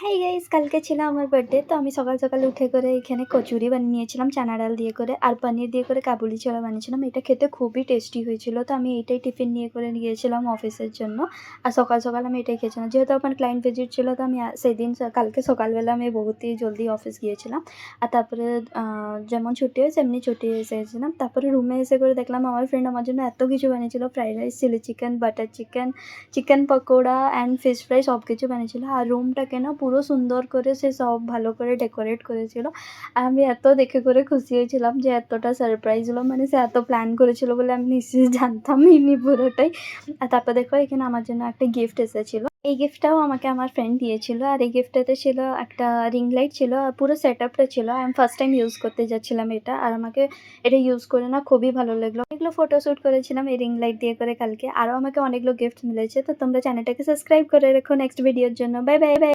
Hi guys, কালকে ছিল আমার বার্থডে। তো আমি সকাল সকাল উঠে করে এখানে কচুরি বানিয়ে নিয়েছিলাম চানা ডাল দিয়ে করে, আর পনির দিয়ে করে কাবুলি ছোলা বানিয়েছিলাম। এটা খেতে খুবই টেস্টি হয়েছিল। তো আমি এইটাই টিফিন নিয়ে করে গিয়েছিলাম অফিসের জন্য। আর সকাল সকাল আমি এটাই খেয়েছিলাম, যেহেতু আমার ক্লায়েন্ট ভিজিট ছিল। তো আমি সেদিন কালকে সকালবেলা আমি বহুতই জলদি অফিস গিয়েছিলাম। আর তারপরে যেমন ছুটি হয়েছে এমনি ছুটি এসেছিলাম। তারপরে রুমে এসে করে দেখলাম আমার ফ্রেন্ড আমার জন্য এত কিছু বানিয়েছিল, fried rice, chilli chicken, butter chicken, chicken pakora and fish fry সব কিছু বানিয়েছিল। আর রুমটাকে না পুরো সুন্দর করে সে সব ভালো করে ডেকোরেট করেছিল। আর আমি এত দেখে করে খুশি হয়েছিলাম যে এতটা সারপ্রাইজ হলো, মানে সে এত প্ল্যান করেছিল বলে আমি নিশ্চয়ই জানতামই নি পুরোটাই। আর তারপর দেখো এখানে আমার জন্য একটা গিফট এসেছিলো। এই গিফটটাও আমাকে আমার ফ্রেন্ড দিয়েছিল। আর এই গিফটটাতে ছিল একটা রিং লাইট ছিল, আর পুরো সেট আপটা ছিল। আমি ফার্স্ট টাইম ইউজ করতে যাচ্ছিলাম এটা, আর আমাকে এটা ইউজ করে না খুবই ভালো লাগলো। অনেকগুলো ফটোশ্যুট করেছিলাম এই রিং লাইট দিয়ে করে কালকে। আরও আমাকে অনেকগুলো গিফট মিলেছে। তো তোমরা চ্যানেলটাকে সাবস্ক্রাইব করে রেখো নেক্সট ভিডিওর জন্য। Bye bye bye.